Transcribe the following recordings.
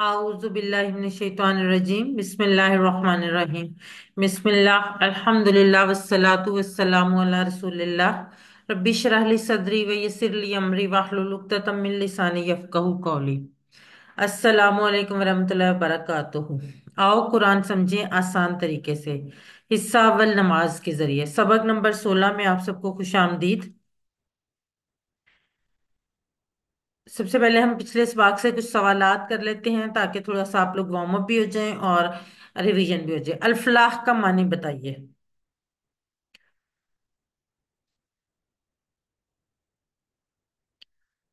अऊज़ु बिल्लाहि मिनश शैतानिर रजीम बिस्मिल्लाहिर रहमानिर रहीम बिस्मिल्लाह अल्हम्दुलिल्लाह वस्सलातु वस्सलामु अला रसूलिल्लाह रब्बि इश्रह ली सदरी व यस्सिर ली अमरी वाहलुल उक़्दतम मिन लिसानी यफ़क़हू क़ौली। अस्सलामु अलैकुम वरहमतुल्लाहि वबरकातुहू। आओ कुरान समझें आसान तरीके से। हिस्सा अव्वल नमाज के जरिए सबक नंबर 16 में आप सबको खुश आमदीद। सबसे पहले हम पिछले सबक से कुछ सवालात कर लेते हैं ताकि थोड़ा सा आप लोग वार्म अप भी हो जाएं और रिवीजन भी हो जाए। अल-फलाह का मानी बताइए।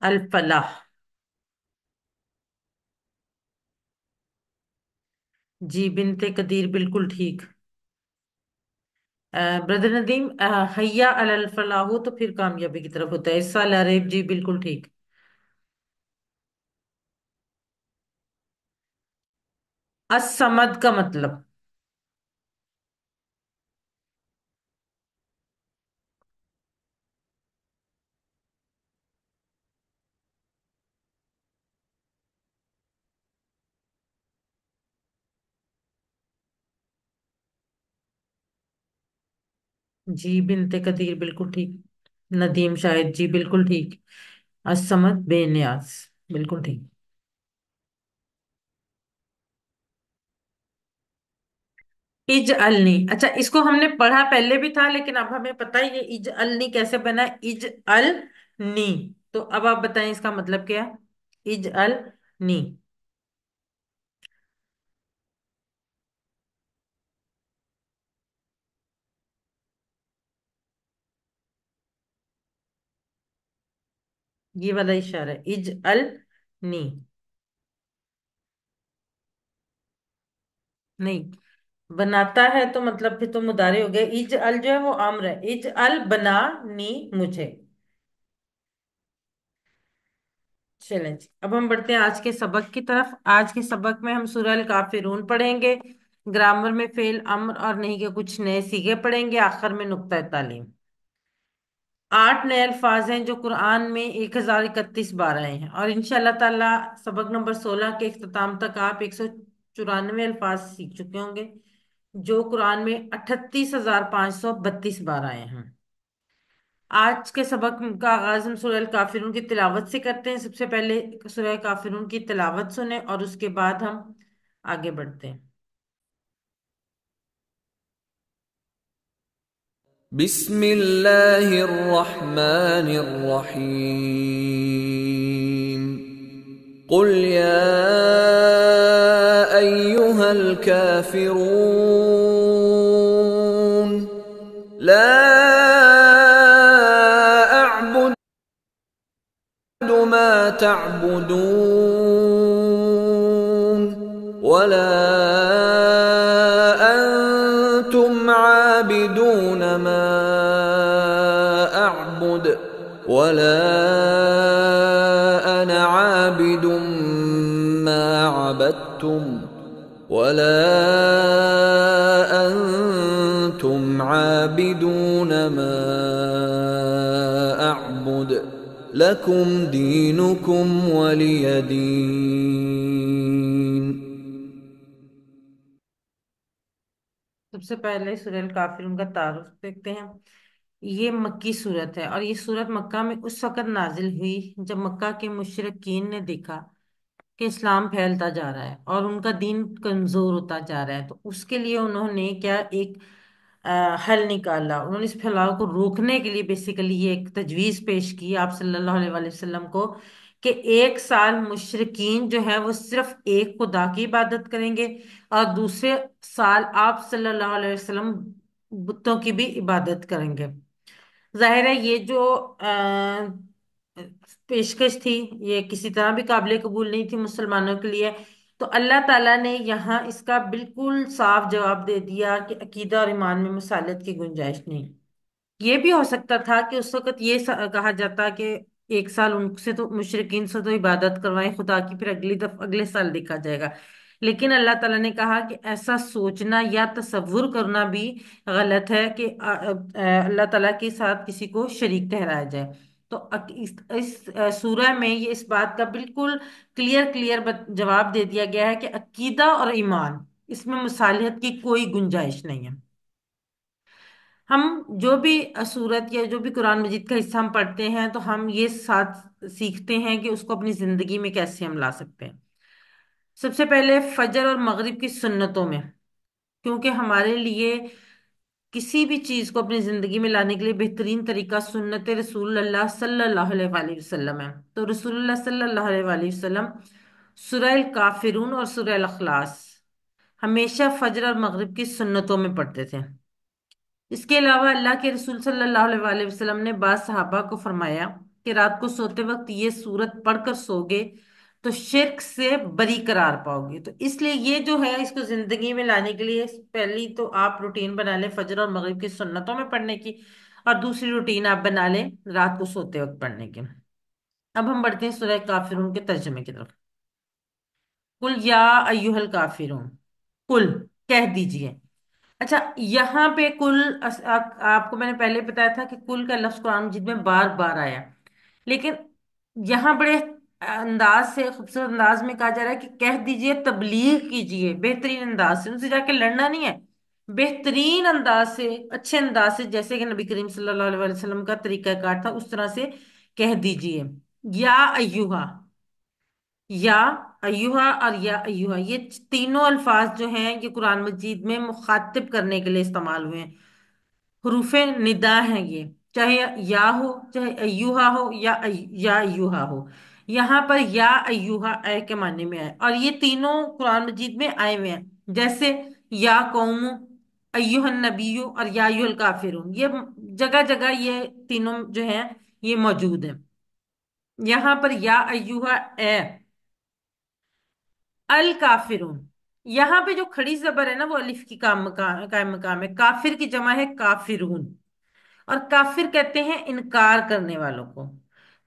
अल-फलाह। जी बिनते कदीर बिल्कुल ठीक। ब्रदर नदीम, हैया अलल फलाह हो तो फिर कामयाबी की तरफ होता है। इस साल अरेब जी बिल्कुल ठीक। असमद का मतलब। जी बिनते कदीर बिल्कुल ठीक। नदीम शाहिद जी बिल्कुल ठीक। असमद बेनियाज बिल्कुल ठीक। इज अलनी, अच्छा इसको हमने पढ़ा पहले भी था लेकिन अब हमें पता है ये इज अलनी कैसे बना है। इज अल नी। तो अब आप बताएं इसका मतलब क्या है। इज अल नी। ये वाला इशारा है इज अल नी। नहीं, बनाता है तो मतलब फिर तो मुदारे हो गए। इज अल जो है वो अम्र है। इज अल बना नी मुझे। चलें जी, अब हम बढ़ते हैं आज के सबक की तरफ। आज के सबक में हम सूरह अल काफिरून पढ़ेंगे। ग्रामर में फेल अम्र और नहीं के कुछ नए सीखे पढ़ेंगे। आखिर में नुक्ता तालीम। 8 नए अल्फाज हैं जो कुरान में 1031 बार आए हैं और इंशाल्लाह ताला सबक नंबर 16 के इख्तिताम तक आप 194 अल्फाज सीख चुके होंगे जो कुरान में 38,532 बार आए हैं। आज के सबक का आगाज हम सूरह अल काफिरून की तिलावत से करते हैं। सबसे पहले सूरह काफिरून की तिलावत सुने और उसके बाद हम आगे बढ़ते हैं। بسم الله الرحمن الرحيم. قل يا أيها الكافرون لا أعبد ما تعبدون ولا أنتم عابدون ما أعبد ولا أنا عابد ما عبدتم ولا أنتم عابدون ما أعبد لكم دينكم ولي دين. सबसे पहले सूरह अल काफिरून का तारुफ देखते हैं। ये मक्की सूरत है और ये सूरत मक्का में उस वक़्त नाजिल हुई जब मक्का के मुशरिकीन ने देखा कि इस्लाम फैलता जा रहा है और उनका दीन कमजोर होता जा रहा है। तो उसके लिए उन्होंने क्या एक हल निकाला। उन्होंने इस फैलाव को रोकने के लिए बेसिकली ये एक तजवीज पेश की आप सल्लल्लाहु अलैहि वसल्लम को कि 1 साल मुशरिकीन जो है वो सिर्फ एक खुदा की इबादत करेंगे और दूसरे साल आप सल्लल्लाहु अलैहि वसल्लम बुतों की भी इबादत करेंगे। जाहिर है ये जो पेशकश थी ये किसी तरह भी काबिल कबूल नहीं थी मुसलमानों के लिए। तो अल्लाह ताला ने यहाँ इसका बिल्कुल साफ जवाब दे दिया कि अकीदा और ईमान में मसालत की गुंजाइश नहीं। ये भी हो सकता था कि उस वक्त ये कहा जाता कि 1 साल उनसे तो मुशरिकीन से तो इबादत करवाएं खुदा की, फिर अगले साल देखा जाएगा। लेकिन अल्लाह ताला ने कहा कि ऐसा सोचना या तसव्वुर करना भी गलत है कि अल्लाह ताला के साथ किसी को शरीक ठहराया जाए। تو اس سورہ میں یہ اس بات کا بالکل کلیئر کلیئر جواب دے دیا گیا ہے کہ عقیدہ اور ایمان، اس میں مصالحت کی کوئی گنجائش نہیں ہے۔ ہم جو بھی سورت یا جو بھی قرآن مجید کا حصہ ہم پڑھتے ہیں تو ہم یہ ساتھ سیکھتے ہیں کہ اس کو اپنی زندگی میں کیسے ہم لا سکتے ہیں۔ سب سے پہلے فجر اور مغرب کی سنتوں میں، کیونکہ ہمارے لیے کسی بھی چیز کو اپنی زندگی میں لانے کے لیے بہترین طریقہ سنت رسول اللہ صلی اللہ علیہ وآلہ وسلم ہے۔ تو رسول اللہ صلی اللہ علیہ وآلہ وسلم سورہ الکافرون اور سورہ الاخلاص ہمیشہ فجر اور مغرب کی سنتوں میں پڑھتے تھے۔ اس کے علاوہ اللہ کے رسول صلی اللہ علیہ وآلہ وسلم نے بعض صحابہ کو فرمایا کہ رات کو سوتے وقت یہ سورت پڑھ کر سوگے تو شرک سے بری قرار پاؤ گے۔ تو اس لیے یہ جو ہے اس کو زندگی میں لانے کے لیے پہلی تو آپ روٹین بنا لیں فجر اور مغرب کی سنتوں میں پڑھنے کی، اور دوسری روٹین آپ بنا لیں رات کو سوتے وقت پڑھنے کی۔ اب ہم بڑھتے ہیں سورہ کافرون کے ترجمے کی طرف۔ قل یا ایھا الکافرون، قل کہہ دیجئے۔ اچھا، یہاں پہ کل آپ کو میں نے پہلے بتایا تھا کہ کل کا لفظ قرآن مجید میں بار بار آیا، لیکن یہاں بڑے انداز سے خوبصورت انداز میں کہا جا رہا ہے کہ کہہ دیجئے، تبلیغ کیجئے بہترین انداز سے، ان سے جا کے لڑنا نہیں ہے، بہترین انداز سے، اچھے انداز سے، جیسے کہ نبی کریم صلی اللہ علیہ وسلم کا طریقہ کار تھا اس طرح سے کہہ دیجئے۔ یا ایوہا، یا ایوہا اور یا ایوہا، یہ تینوں الفاظ جو ہیں یہ قرآن مجید میں مخاطب کرنے کے لیے استعمال ہوئے ہیں، حروف ندا ہیں یہ، چاہے یا ہو، چاہے ایوہا ہو، یا ایوہا ہو۔ یہاں پر یا ایوہا اے کے معنی میں آئے، اور یہ تینوں قرآن مجید میں آئے ہوئے ہیں، جیسے یا قوم، ایوہ النبی اور یا ایوہ الکافرون، یہ جگہ جگہ یہ تینوں جو ہیں یہ موجود ہیں۔ یہاں پر یا ایوہا اے الکافرون، یہاں پہ جو کھڑی زبر ہے نا وہ الف کی قائم مقام ہے، کافر کی جمع ہے کافرون، اور کافر کہتے ہیں انکار کرنے والوں کو۔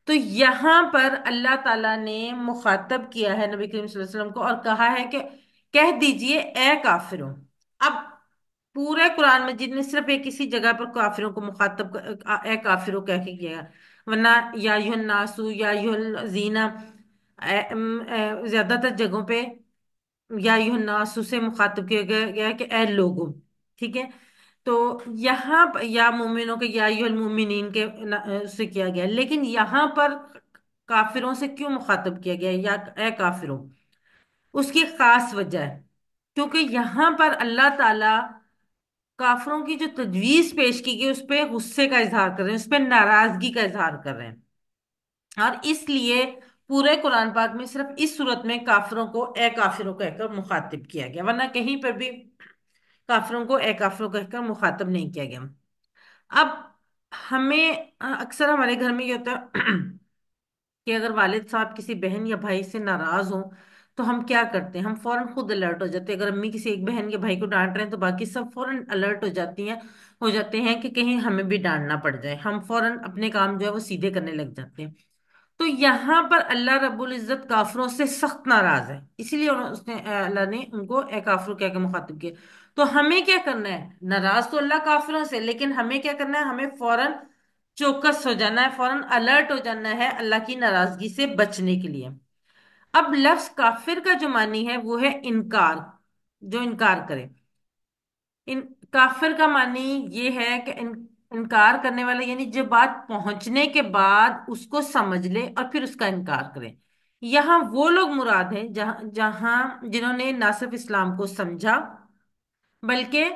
تو یہاں پر اللہ تعالیٰ نے مخاطب کیا ہے نبی کریم صلی اللہ علیہ وسلم کو اور کہا ہے کہ کہہ دیجئے اے کافروں۔ اب پورے قرآن مجید نے صرف ایک کسی جگہ پر کافروں کو مخاطب اے کافروں کہہ کے کیا ہے، ورنہ یا ایھا الناس، یا ایھا الذین، زیادہ تر جگہوں پہ یا ایھا الناس سے مخاطب کیا گیا ہے کہ اے لوگوں، ٹھیک ہے۔ تو یہاں یا مومنوں کے یا ایھا المومنین کے سے کیا گیا، لیکن یہاں پر کافروں سے کیوں مخاطب کیا گیا ہے یا اے کافروں؟ اس کی خاص وجہ ہے، کیونکہ یہاں پر اللہ تعالی کافروں کی جو تجویز پیش کی گئی اس پہ غصے کا اظہار کر رہے ہیں، اس پہ ناراضگی کا اظہار کر رہے ہیں، اور اس لیے پورے قرآن پاک میں صرف اس صورت میں کافروں کو اے کافروں کہہ کر مخاطب کیا گیا، ورنہ کہیں پر بھی کافروں کو اے کافروں کہہ کر مخاطب نہیں کیا گیا۔ اب ہمیں اکثر ہمارے گھر میں یہ ہوتا ہے کہ اگر والد صاحب کسی بہن یا بھائی سے ناراض ہوں تو ہم کیا کرتے ہیں؟ ہم فوراً خود الرٹ ہو جاتے ہیں۔ اگر امی کسی ایک بہن یا بھائی کو ڈانٹ رہے ہیں تو باقی سب فوراً الرٹ ہو جاتے ہیں کہ کہیں ہمیں بھی ڈانٹنا پڑ جائے، ہم فوراً اپنے کام جو ہے وہ سیدھے کرنے لگ جاتے ہیں۔ تو یہاں پر اللہ رب العزت کافروں سے سخت ناراض ہے، اسی لیے اللہ نے ان کو اے کافروں کہہ کے مخاطب کیا۔ تو ہمیں کیا کرنا ہے؟ ناراض تو اللہ کافروں سے، لیکن ہمیں کیا کرنا ہے؟ ہمیں فوراً چوکس ہو جانا ہے، فوراً الرٹ ہو جانا ہے اللہ کی ناراضگی سے بچنے کے لیے۔ اب لفظ کافر کا جو معنی ہے وہ ہے انکار، جو انکار کرے۔ ان کافر کا معنی یہ ہے کہ انکار کرنے والا، یعنی جو بات پہنچنے کے بعد اس کو سمجھ لے اور پھر اس کا انکار کرے۔ یہاں وہ لوگ مراد ہیں جنہوں نے نہ صرف اسلام کو سمجھا بلکہ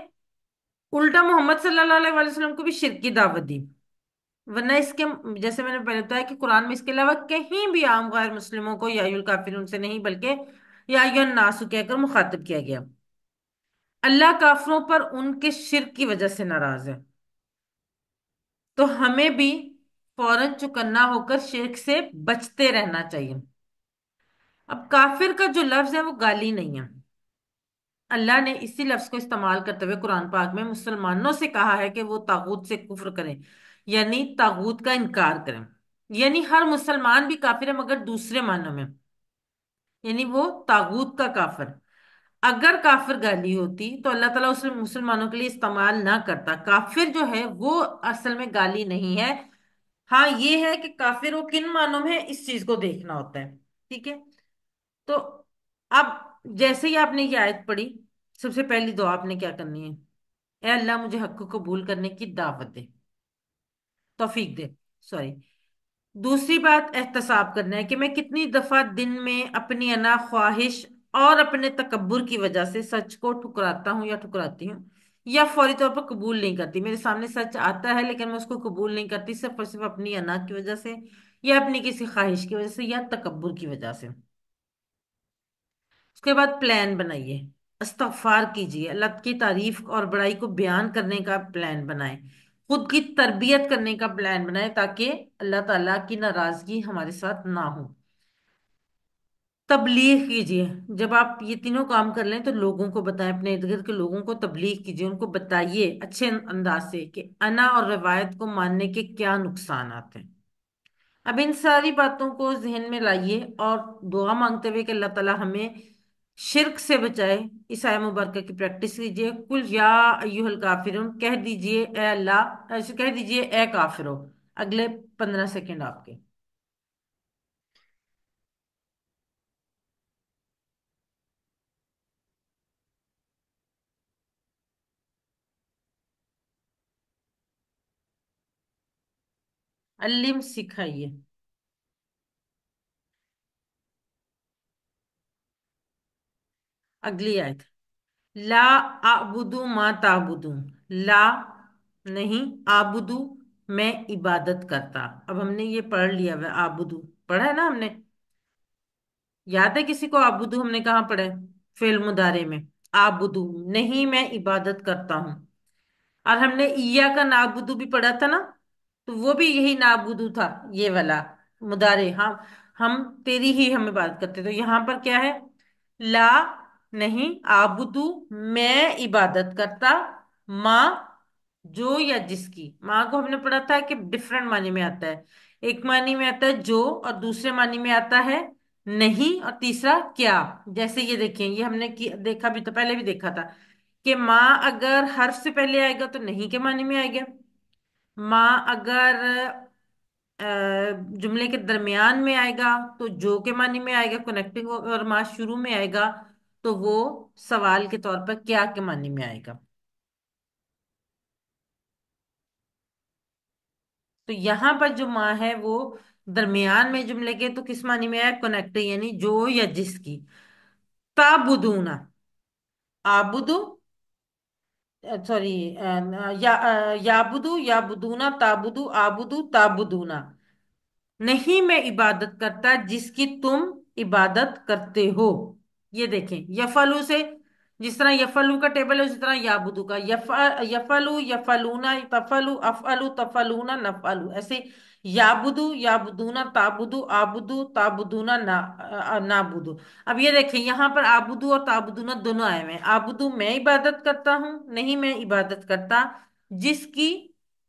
الٹا محمد صلی اللہ علیہ وسلم کو بھی شرک کی دعوت دی، ورنہ اس کے جیسے میں نے پہلے بتایا کہ قرآن میں اس کے علاوہ کہیں بھی عام غیر مسلموں کو یا ایھا الکافرون سے نہیں بلکہ یا ایھا الناس کہہ کر مخاطب کیا گیا۔ اللہ کافروں پر ان کے شرک کی وجہ سے ناراض ہے، تو ہمیں بھی فوراً چکنا ہو کر شرک سے بچتے رہنا چاہیے۔ اب کافر کا جو لفظ ہے وہ گالی نہیں ہے، اللہ نے اسی لفظ کو استعمال کرتے ہوئے قرآن پاک میں مسلمانوں سے کہا ہے کہ وہ طاغوت سے کفر کریں، یعنی طاغوت کا انکار کریں۔ یعنی ہر مسلمان بھی کافر ہے مگر دوسرے معنوں میں، یعنی وہ طاغوت کا کافر۔ اگر کافر گالی ہوتی تو اللہ تعالیٰ اسے مسلمانوں کے لیے استعمال نہ کرتا۔ کافر جو ہے وہ اصل میں گالی نہیں ہے، हाँ, ये है कि काफिर वो किन मानों में है, इस चीज को देखना होता है। ठीक है। तो अब जैसे ही आपने ये आयत पढ़ी, सबसे पहली दुआ आपने क्या करनी है? ए अल्लाह, मुझे हक को कबूल करने की दावत दे, तौफीक दे, सॉरी। दूसरी बात एहतसाब करना है कि मैं कितनी दफा दिन में अपनी अना ख्वाहिश और अपने तकब्बुर की वजह से सच को ठुकराता हूँ या ठुकराती हूँ, या फौरी तौर पर कबूल नहीं करती। मेरे सामने सच आता है लेकिन मैं उसको कबूल नहीं करती, सिर्फ और सिर्फ अपनी अना की वजह से, या अपनी किसी ख्वाहिश की वजह से, या तकब्बुर की वजह से। उसके बाद प्लान बनाइए, इस्तगफार कीजिए, अल्लाह की तारीफ और बड़ाई को बयान करने का प्लान बनाएं, खुद की तरबियत करने का प्लान बनाएं, ताकि अल्लाह ताला की नाराजगी हमारे साथ ना हो। तबलीग कीजिए, जब आप ये तीनों काम कर लें तो लोगों को बताएं, अपने इर्द गिर्द के लोगों को तबलीग कीजिए, उनको बताइए अच्छे अंदाज से कि अना और रवायत को मानने के क्या नुकसान आते हैं। अब इन सारी बातों को जहन में लाइए और दुआ मांगते हुए कि अल्लाह ताला हमें शिर्क से बचाए, इस आय मुबारक की प्रैक्टिस कीजिए। कुल या अय्युहल काफिरून कह दीजिए, ए अल्लाह, ऐसे कह दीजिए ए काफिरो। अगले 15 सेकंड आपके। अल्लिम सिखाइए। अगली आयत, ला आबुदू मा ताबुदून। ला, नहीं, आबुदू, मैं इबादत करता। अब हमने ये पढ़ लिया हुआ आबुदू, पढ़ा है ना हमने? याद है किसी को आबुदू हमने कहाँ पढ़ा है? फेल मुदारे में। आबुदू, नहीं मैं इबादत करता हूँ। और हमने ईया का नाबुदू भी पढ़ा था ना, तो वो भी यही नाबुदू था, ये वाला मुदारे। हाँ, हम तेरी ही हम इबादत करते। तो यहाँ पर क्या है? ला, नहीं, आबुदू, मैं इबादत करता, माँ, जो या जिसकी। माँ को हमने पढ़ा था कि डिफरेंट मानी में आता है। एक मानी में आता है जो, और दूसरे मानी में आता है नहीं, और तीसरा क्या। जैसे ये देखें, ये हमने देखा भी तो, पहले भी देखा था कि माँ अगर हर्फ से पहले आएगा तो नहीं के मानी में आएगा। माँ अगर अ, जुमले के दरमियान में आएगा तो जो के मानी में आएगा, कनेक्टिंग। और माँ शुरू में आएगा तो वो सवाल के तौर पर क्या के मानी में आएगा। तो यहाँ पर जो माँ है वो दरमियान में जुमले के, तो किस मानी में आया? कनेक्टिंग, यानी जो या जिसकी। ताबुदूना, आबुदू, सॉरी, याबुदू, याबुदूना, ताबुदू, आबुदू, ताबुदूना। नहीं मैं इबादत करता जिसकी तुम इबादत करते हो। ये देखें, यफलू से, जिस तरह यफलू का टेबल है उसी तरह याबुदू का। यफलू, यफलूना, तफलू, अफअलू, तफलूना, नफअलू, ऐसे। याबुदू, याबुदूना, ताबुदू, आबुदू, ताबुदूना, नाबुदू। अब ये देखें, यहाँ पर आबुदू और ताबुदूना दोनों आए हुए हैं। आबुदू, मैं इबादत करता हूँ, नहीं मैं इबादत करता जिसकी,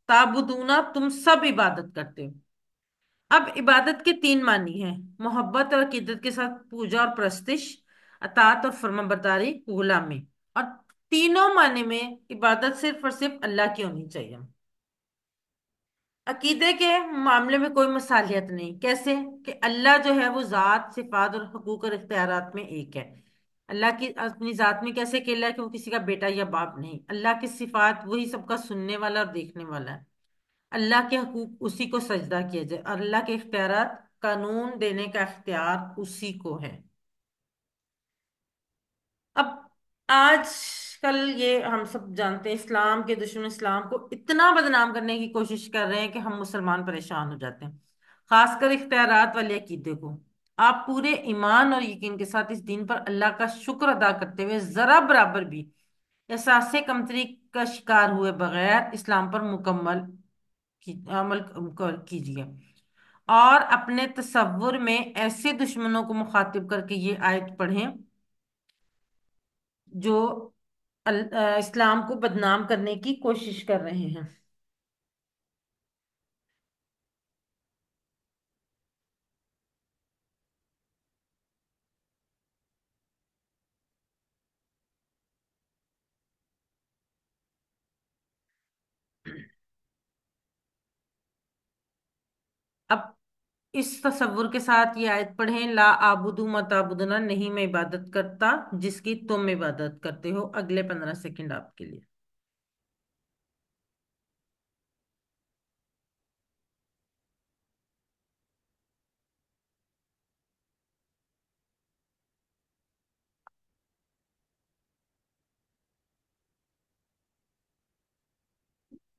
ताबुदूना, तुम सब इबादत करते हो। अब इबादत के तीन मानी हैं, मोहब्बत और अकीदत के साथ पूजा और प्रस्तिश, अतात और फर्माबरदारी, गुलामी। और तीनों माने में इबादत सिर्फ और सिर्फ अल्लाह की होनी चाहिए। अकीदे के मामले में कोई मसालियत नहीं। कैसे? कि अल्लाह जो है वो जात, सिफात और हुकूक और इख्तियारात में एक है। अल्लाह की अपनी जात में कैसे अकेला है कि वो किसी का बेटा या बाप नहीं। अल्लाह की सिफात, वही सबका सुनने वाला और देखने वाला है। अल्लाह के हकूक, उसी को सजदा किया जाए। और अल्लाह के इख्तियारात, कानून देने का इख्तियार उसी को है। अब आजकल ये हम सब जानते हैं, इस्लाम के दुश्मन इस्लाम को इतना बदनाम करने की कोशिश कर रहे हैं कि हम मुसलमान परेशान हो जाते हैं, खासकर इख्तियारात वाले अकीदे को। आप पूरे ईमान और यकीन के साथ इस दीन पर अल्लाह का शुक्र अदा करते हुए जरा बराबर भी एहसास कमतरी का शिकार हुए बगैर इस्लाम पर मुकम्मल अमल कीजिए। और अपने तसव्वुर में ऐसे दुश्मनों को मुखातिब करके ये आयत पढ़ें जो इस्लाम को बदनाम करने की कोशिश कर रहे हैं। इस तसव्वुर के साथ ये आयत पढ़ें, ला आबुदु मताबुदना, नहीं मैं इबादत करता जिसकी तुम इबादत करते हो। अगले 15 सेकंड आपके लिए।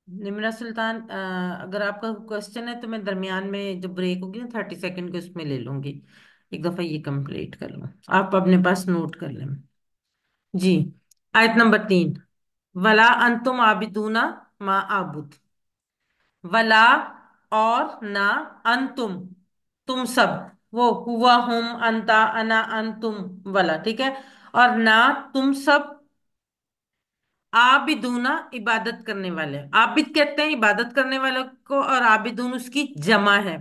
निमरा सुल्तान, अगर आपका क्वेश्चन है तो मैं दरमियान में जब ब्रेक होगी ना 30 सेकंड के, उसमें ले लूंगी। एक दफा ये कंप्लीट कर लो, आप अपने पास नोट कर लें। जी। आयत नंबर 3। वला अंतुम आबिदूना मा आबुद। वला और ना, अंतुम तुम सब, वो हुआ हुम अंता अना अंतुम, वला ठीक है, और ना तुम सब आबिदूना इबादत करने वाले। आबिद कहते हैं इबादत करने वाले को, और आबिदून उसकी जमा है।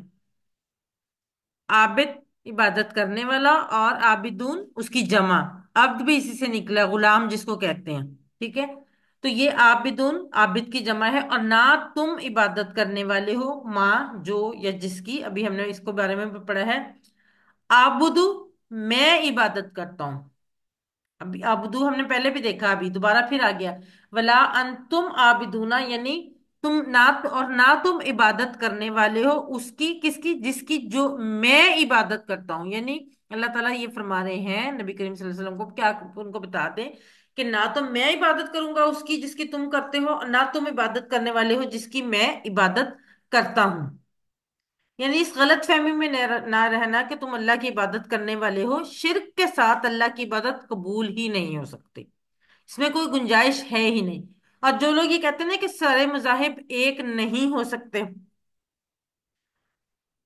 आबिद इबादत करने वाला, और आबिदून उसकी जमा। अब्द भी इसी से निकला, गुलाम जिसको कहते हैं। ठीक है। तो ये आबिदून आबिद की जमा है, और ना तुम इबादत करने वाले हो, माँ जो या जिसकी, अभी हमने इसको बारे में भी पढ़ा है। आबुदू, मैं इबादत करता हूँ। अभी आबुदू हमने पहले भी देखा, अभी दोबारा फिर आ गया। वला अंतुम आबिदूना, यानी तुम ना, और ना तुम इबादत करने वाले हो उसकी, किसकी, जिसकी जो मैं इबादत करता हूँ। यानी अल्लाह ताला ये फरमा रहे हैं नबी करीम सल्लल्लाहु अलैहि वसल्लम को, क्या उनको बता दें कि ना तो मैं इबादत करूंगा उसकी जिसकी तुम करते हो, और ना तुम इबादत करने वाले हो जिसकी मैं इबादत करता हूँ। यानी इस गलत फहमी में ना रहना कि तुम अल्लाह की इबादत करने वाले हो। शिर्क के साथ अल्लाह की इबादत कबूल ही नहीं हो सकती, इसमें कोई गुंजाइश है ही नहीं। और जो लोग ये कहते हैं ना कि सारे मजाहिब एक नहीं हो सकते,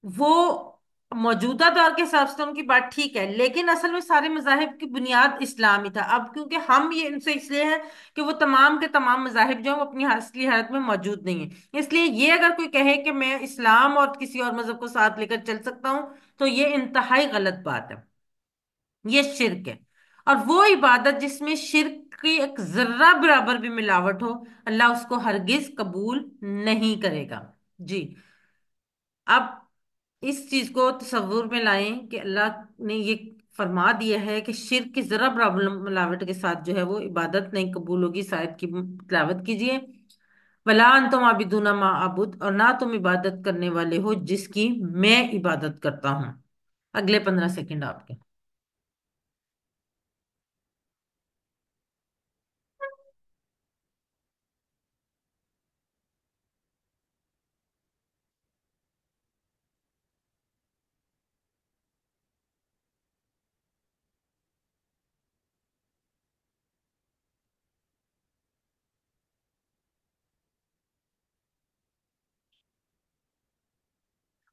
वो मौजूदा दौर के हिसाब से तो उनकी बात ठीक है, लेकिन असल में सारे मजाहिब की बुनियाद इस्लाम ही था। अब क्योंकि हम ये इनसे इसलिए है कि वो तमाम के तमाम मजाहिब जो हैं वो अपनी असली हालत में मौजूद नहीं है, इसलिए ये अगर कोई कहे कि मैं इस्लाम और किसी और मजहब को साथ लेकर चल सकता हूं, तो ये इंतहाई गलत बात है। ये शिरक है। और वो इबादत जिसमें शिरक की एक जर्रा बराबर भी मिलावट हो, अल्लाह उसको हरगिज कबूल नहीं करेगा। जी। अब इस चीज को तसव्वुर में लाएं कि अल्लाह ने ये फरमा दिया है कि शिर्क की जरा प्रॉब्लम मिलावट के साथ जो है वो इबादत नहीं कबूल होगी। शायद की तिलावत कीजिए। वला अंतुम आबिदूना मा आबुद, और ना तुम इबादत करने वाले हो जिसकी मैं इबादत करता हूँ। अगले 15 सेकंड आपके।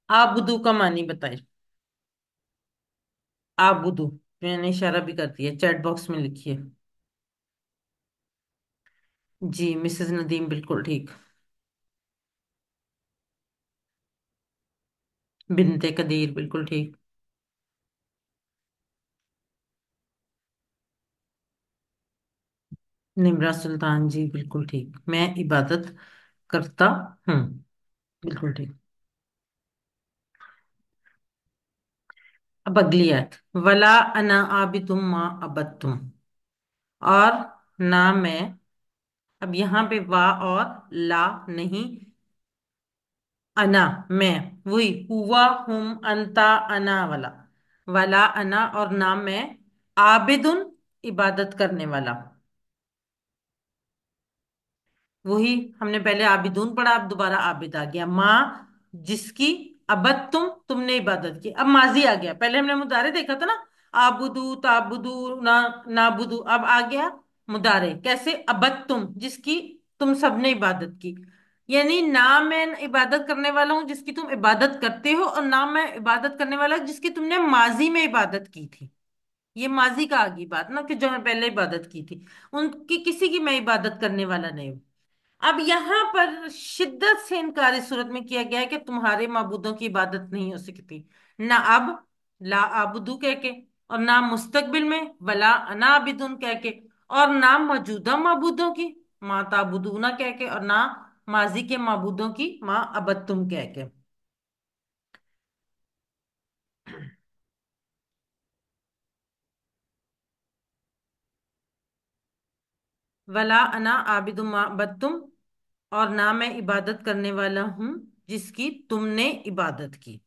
आबुदू का मानी बताइए। आबुदू, मैंने इशारा भी कर दिया, चैट बॉक्स में लिखिए। जी मिसेस नदीम, बिल्कुल ठीक। बिनते कदीर, बिल्कुल ठीक। निमरा सुल्तान जी, बिल्कुल ठीक, मैं इबादत करता हूँ, बिल्कुल ठीक। अब अगली आयत। वला अना आबिदुम मा अबद्तुम, और ना मैं, अब यहाँ पे वा और ला नहीं, अना मैं, वही हुआ हुम अंता अना वाला। वला अना और ना मैं, आबिदुन इबादत करने वाला। वही हमने पहले आबिदून पढ़ा, अब दोबारा आबिद आ गया। माँ जिसकी, अबद तुमने इबादत की। अब माजी आ गया, पहले हमने मुदारे देखा था ना, आबुदू ताबुदू ना नाबुदू, अब आ गया मुदारे। कैसे? अबद जिसकी तुम सबने इबादत की। यानी ना मैं इबादत करने वाला हूं जिसकी तुम इबादत करते हो, और ना मैं इबादत करने वाला हूं जिसकी तुमने माजी में इबादत की थी। ये माजी का आ गई बात ना, कि जो मैं पहले इबादत की थी उनकी किसी की मैं इबादत करने वाला नहीं हूं। अब यहां पर शिद्दत से इनकार इस सूरत में किया गया है कि तुम्हारे माबूदों की इबादत नहीं हो सकती। ना अब ला आबुदू कह के, और ना मुस्तकबिल में वला अना आबिदुन कह के, और ना मौजूदा माबूदों की मा ताबुदूना कह के, और ना माजी के माबूदों की मा अबद्तुम कह के। वला अना आबिदु मा तुम, और ना मैं इबादत करने वाला हूं जिसकी तुमने इबादत की।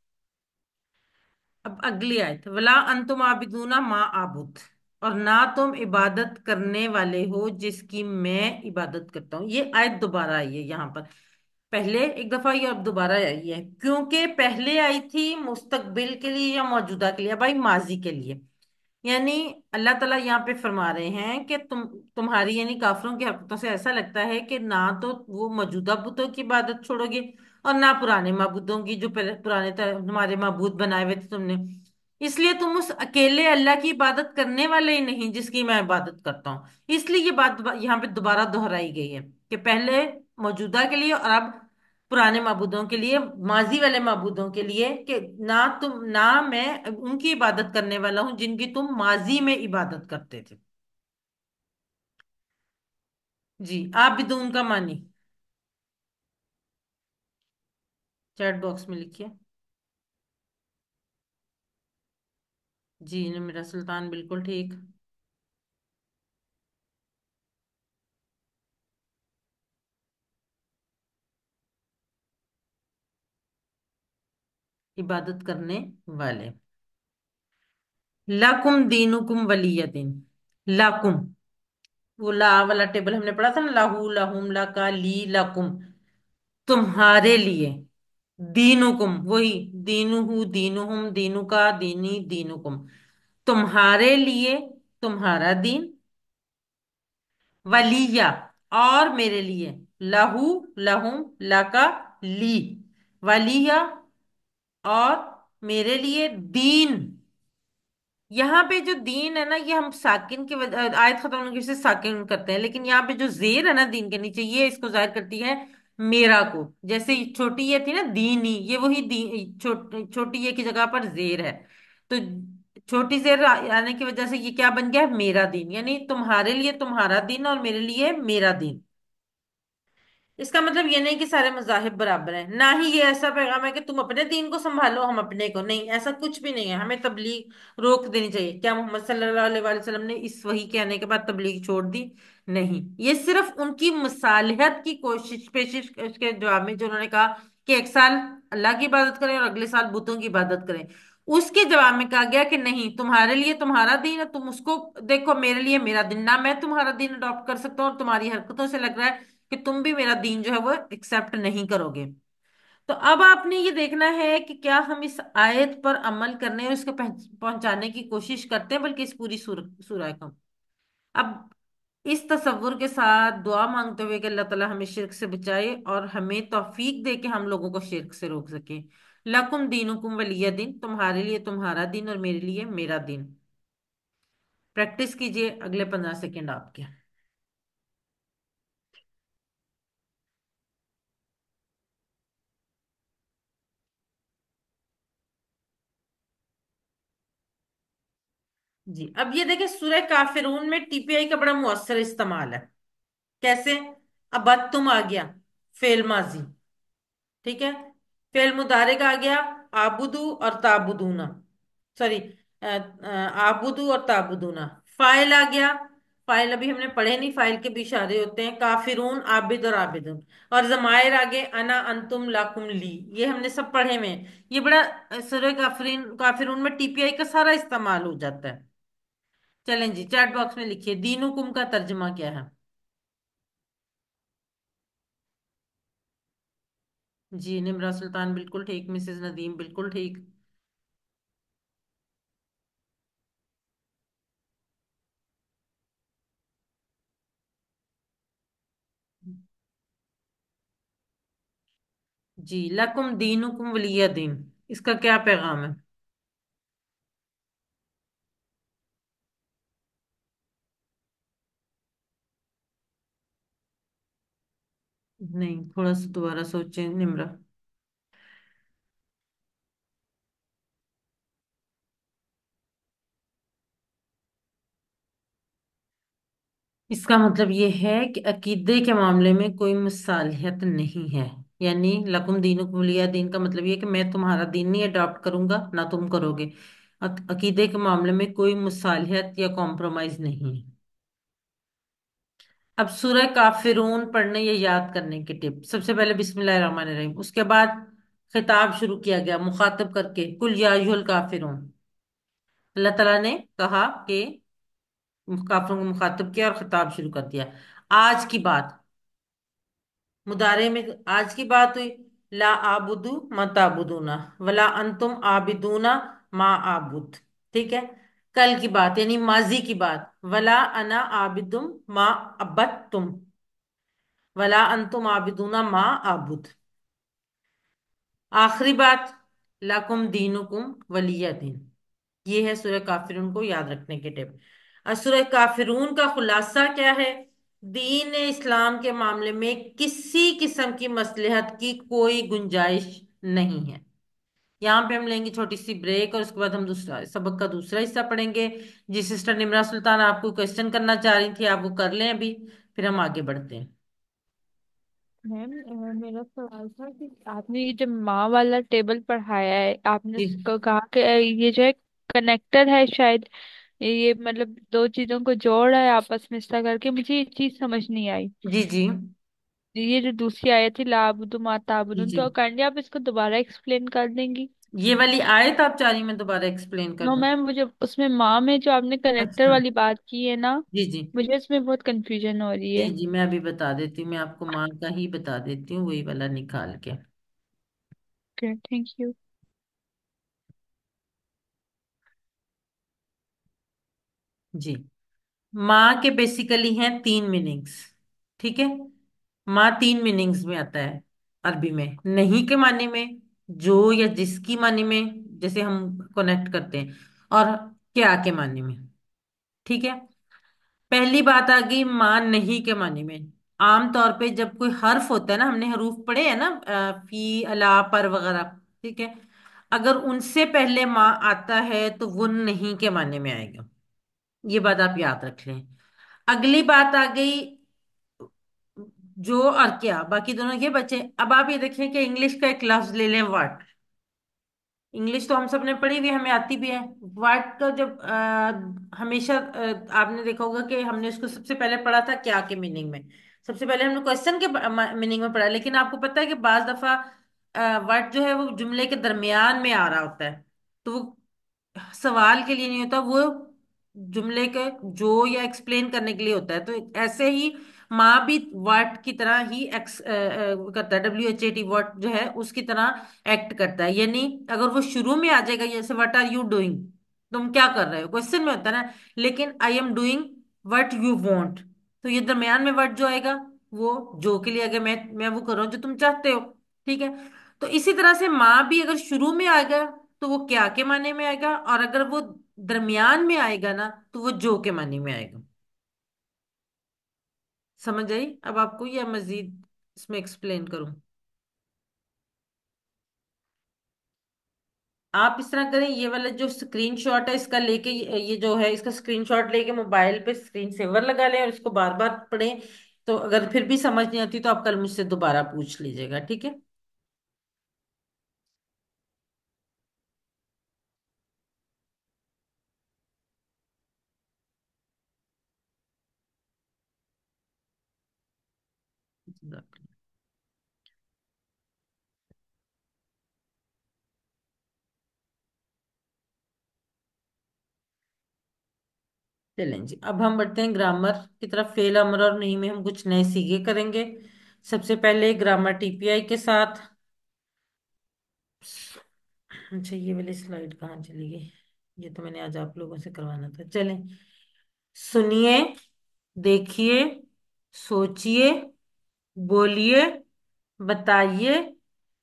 अब अगली आयत, वला अंतुम आबिदूना मा आबुद, और ना तुम इबादत करने वाले हो जिसकी मैं इबादत करता हूँ। ये आयत दोबारा आई है यहाँ पर। पहले एक दफा ये, अब दोबारा आई है, क्योंकि पहले आई थी मुस्तकबिल के लिए या मौजूदा के लिए, भाई माजी के लिए। यानी अल्लाह ताला यहाँ पे फरमा रहे हैं कि तुम्हारी यानी काफिरों की हरकतों से ऐसा लगता है कि ना तो वो मौजूदा बुतों की इबादत छोड़ोगे, और ना पुराने माबूदों की, जो पुराने तुम्हारे माबूद बनाए हुए थे तुमने। इसलिए तुम उस अकेले अल्लाह की इबादत करने वाले ही नहीं जिसकी मैं इबादत करता हूँ। इसलिए ये बात यहाँ पे दोबारा दोहराई गई है कि पहले मौजूदा के लिए और अब पुराने माबूदों के लिए, माजी वाले माबूदों के लिए, कि ना मैं उनकी इबादत करने वाला हूं जिनकी तुम माजी में इबादत करते थे। जी, आप भी तो उनका मानी। चैट बॉक्स में लिखिए। जी ने मेरा सुल्तान बिल्कुल ठीक। इबादत करने वाले। लाकुम दीनुकुम वलिय दिन। लाकुम, वो ला वाला टेबल हमने पढ़ा था ना, लाहू लहुम लका ली लकुम, तुम्हारे लिए। दीनुकुम वही, दीनुहु दीनुहुम दीनुका दीनी दीनुकुम, तुम्हारे लिए तुम्हारा दीन। वलिया, और मेरे लिए। लहू लहुम लका ली, वलिया, और मेरे लिए दीन। यहाँ पे जो दीन है ना, ये हम साकिन के आयत खत्म होने की वजह से साकिन करते हैं, लेकिन यहाँ पे जो जेर है ना दीन के नीचे, ये इसको जाहिर करती है मेरा को। जैसे छोटी ये थी ना दीनी, ये वही दी छोटी ये की जगह पर जेर है। तो छोटी जेर आने की वजह से ये क्या बन गया, मेरा दीन, यानी तुम्हारे लिए तुम्हारा दीन और मेरे लिए मेरा दीन। इसका मतलब ये नहीं कि सारे मजाहिब बराबर हैं, ना ही ये ऐसा पैगाम है कि तुम अपने दीन को संभालो हम अपने को, नहीं, ऐसा कुछ भी नहीं है। हमें तबलीग रोक देनी चाहिए। क्या मोहम्मद सल्लल्लाहु अलैहि वसल्लम ने इस वही कहने के बाद तबलीग छोड़ दी? नहीं, ये सिर्फ उनकी मसालिहत की कोशिश पेशिश के जवाब में, जो उन्होंने कहा कि एक साल अल्लाह की इबादत करें और अगले साल बुतों की इबादत करें, उसके जवाब में कहा गया कि नहीं, तुम्हारे लिए तुम्हारा दीन है, तुम उसको देखो, मेरे लिए मेरा दीन। ना मैं तुम्हारा दीन अडॉप्ट कर सकता हूँ, और तुम्हारी हरकतों से लग रहा है कि तुम भी मेरा दीन जो है वो एक्सेप्ट नहीं करोगे। तो अब आपने ये देखना है कि क्या हम इस आयत पर अमल करने और इसको पहुंचाने की कोशिश करते हैं, बल्कि इस पूरी सूरह को। अब इस तसव्वुर के साथ दुआ मांगते हुए कि अल्लाह ताला हमें शिर्क से बचाए और हमें तौफीक दे कि हम लोगों को शिर्क से रोक सके। लकुम दीनुकुम वलिय दिन, तुम्हारे लिए तुम्हारा दिन और मेरे लिए मेरा दिन। प्रैक्टिस कीजिए, अगले 15 सेकेंड आपके। जी, अब ये देखें, सूरह काफिरून में टीपीआई का बड़ा मुअस्सर इस्तेमाल है। कैसे? अब बात तुम आ गया, फेल माजी, ठीक है। फेल मुदारे का आ गया, आबुदू और ताबुदूना, सॉरी, आबुदू और ताबुदूना। फाइल आ गया, फाइल अभी हमने पढ़े नहीं, फाइल के भी इशारे होते हैं, काफिरून आबिद और आबिदुन। और जमायर आगे, अना अंतुम लाकुम ली, ये हमने सब पढ़े में। ये बड़ा सूरह काफिरून में टीपीआई का सारा इस्तेमाल हो जाता है। चलें जी, चैट बॉक्स में लिखिए दीनुकुम का तर्जमा क्या है। जी, निमरा सुल्तान बिल्कुल ठीक, मिसेज नदीम बिल्कुल ठीक। जी, लकुम दीनुकुम वलिया दीन, इसका क्या पैगाम है? नहीं, थोड़ा सा दोबारा सोचें निमरा। इसका मतलब ये है कि अकीदे के मामले में कोई मुसालिहत नहीं है। यानी लकुम दीनुकुम वलिया दीन का मतलब ये है कि मैं तुम्हारा दीन नहीं अडॉप्ट करूंगा, ना तुम करोगे। अकीदे के मामले में कोई मुसालिहत या कॉम्प्रोमाइज नहीं है। अब सूरह काफिरून पढ़ने या याद करने की टिप। सबसे पहले बिस्मिल्लाहिर्रहमानिर्रहीम, उसके बाद खिताब शुरू किया गया मुखातब करके, कुल या अय्युहल काफिरून। अल्लाह ताला ने कहा कि काफिरों को मुखातब किया और खिताब शुरू कर दिया। आज की बात, मुदारे में आज की बात हुई। ला आबुदू मा ताबुदूना वला अंतुम आबिदूना मा आबुद। ठीक है। कल की बात यानी माजी की बात, वला अना आबिदुम मा अबदतुम वला अंतुम आबिदूना मा आबुद। आखिरी बात, लाकुम दीनुकुम वलिया दिन। ये है सूरह काफिरून को याद रखने के टिप। और सूरह काफिरून का खुलासा क्या है? दीन इस्लाम के मामले में किसी किस्म की मसलहत की कोई गुंजाइश नहीं है। यहाँ पे हम लेंगे छोटी सी ब्रेक और उसके बाद हम दूसरा सबक का दूसरा हिस्सा पढ़ेंगे। जी सिस्टर निमरा सुल्तान आपको क्वेश्चन करना चाह रही थी, आप वो कर लें अभी, फिर हम आगे बढ़ते हैं। मैम, मेरा सवाल था कि आपने ये जो माँ वाला टेबल पढ़ाया है, आपने जी उसको कहा कि ये जो है कनेक्टर है शायद। ये मतलब दो चीजों को जोड़ रहा है आपस में, इस तरह करके मुझे ये चीज समझ नहीं आई। जी जी ये जो दूसरी आयत थी लाबुदु जी माताबुदुन, जी। तो काइंडली आप इसको दोबारा एक्सप्लेन कर देंगी? ये वाली आयत आप चाह रही मैं दोबारा एक्सप्लेन कर नो दूं? मैम, मुझे उसमें माँ में जो आपने कनेक्टर अच्छा। वाली बात की है ना, जी जी मुझे उसमें बहुत कंफ्यूजन हो रही जी है। जी, मैं अभी बता देती हूँ, मैं आपको माँ का ही बता देती हूँ, वही वाला निकाल के। Okay, thank you. जी। माँ के बेसिकली हैं तीन मीनिंग्स। ठीक है। माँ तीन मीनिंग्स में आता है अरबी में। नहीं के माने में, जो या जिसकी माने में, जैसे हम कनेक्ट करते हैं, और क्या के माने में। ठीक है। पहली बात आ गई माँ नहीं के माने में। आमतौर पे जब कोई हर्फ होता है ना, हमने हरूफ पढ़े हैं ना, फी अला पर वगैरह। ठीक है। अगर उनसे पहले माँ आता है तो वो नहीं के माने में आएगा। ये बात आप याद रख लें। अगली बात आ गई जो और क्या, बाकी दोनों ये बचे। अब आप ये देखें कि इंग्लिश का एक लफ्ज ले लें, व्हाट। इंग्लिश तो हम सब ने पढ़ी हुई है, हमें आती भी है। व्हाट का जब हमेशा आपने देखा होगा कि हमने उसको सबसे पहले पढ़ा था क्या के मीनिंग में। सबसे पहले हमने क्वेश्चन के मीनिंग में पढ़ा, लेकिन आपको पता है कि बाज दफा व्हाट जो है वो जुमले के दरमियान में आ रहा होता है। तो वो सवाल के लिए नहीं होता, वो जुमले के जो या एक्सप्लेन करने के लिए होता है। तो ऐसे ही माँ भी वर्ड की तरह ही करता है, WHAT वर्ड जो है उसकी तरह एक्ट करता है। यानी अगर वो शुरू में आ जाएगा जैसे व्हाट आर यू डूइंग, तुम क्या कर रहे हो, क्वेश्चन में होता है ना। लेकिन I am doing what you want, तो ये दरमियान में वर्ड जो आएगा वो जो के लिए, अगर मैं वो कर रहा हूँ जो तुम चाहते हो। ठीक है। तो इसी तरह से माँ भी अगर शुरू में आएगा तो वो क्या के माने में आएगा, और अगर वो दरमियान में आएगा ना तो वो जो के माने में आएगा। समझ आई अब आपको, या मजीद इसमें एक्सप्लेन करूं? आप इस तरह करें, ये वाला जो स्क्रीनशॉट है इसका लेके, ये जो है इसका स्क्रीनशॉट लेके मोबाइल पे स्क्रीन सेवर लगा लें और इसको बार बार पढ़ें। तो अगर फिर भी समझ नहीं आती तो आप कल मुझसे दोबारा पूछ लीजिएगा, ठीक है? चलें जी, अब हम बढ़ते हैं ग्रामर की तरफ। फेल अमर और नहीं में हम कुछ नए सीखे करेंगे। सबसे पहले ग्रामर TPI के साथ। अच्छा, ये वाली स्लाइड कहाँ चली गई? ये तो मैंने आज आप लोगों से करवाना था। चलें, सुनिए, देखिए, सोचिए, बोलिए, बताइए,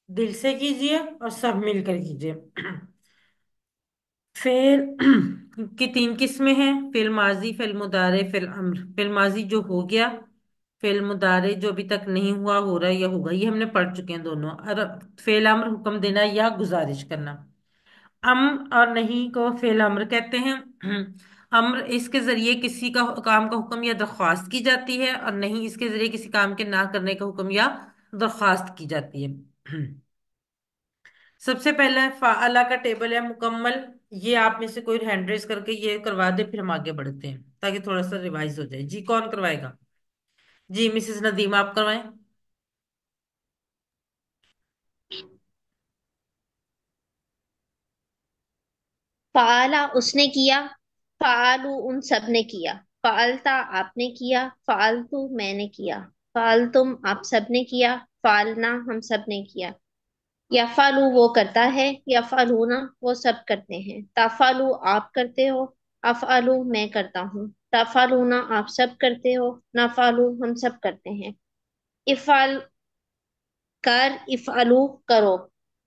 दिल से कीजिए और सब मिलकर कीजिए। फेल की तीन किस्में हैं, फेल माजी, फेल मुदारे, फेल अम्र। फेल माजी जो हो गया, फेल मुदारे जो अभी तक नहीं हुआ, हो रहा है या होगा, ये हमने पढ़ चुके हैं दोनों। और फेल अम्र हुक्म देना या गुजारिश करना। अम और नहीं को फेल अम्र कहते हैं। अम्र इसके जरिए किसी का काम का हुक्म या दरख्वास्त की जाती है, और नहीं इसके जरिए किसी काम के ना करने का हुक्म या दरख्वास्त की जाती है। सबसे पहला फाअला का टेबल है मुकम्मल। ये आप में से कोई हैंड रेस करके ये करवा दे, फिर हम आगे बढ़ते हैं ताकि थोड़ा सा रिवाइज हो जाए। जी, कौन करवाएगा? जी मिसेस नदीम आप करवाएं। फाला उसने किया, फालू उन सब ने किया, फालता आपने किया, फालतू मैंने किया, फालतुम आप सब ने किया, फालना हम सब ने किया। यफालू वो करता है, यफालूना वो सब करते हैं, तफालू आप करते हो, अफालू मैं करता हूँ, तफालूना आप सब करते हो, नफालू हम सब करते हैं। इफाल कर, इफालू करो,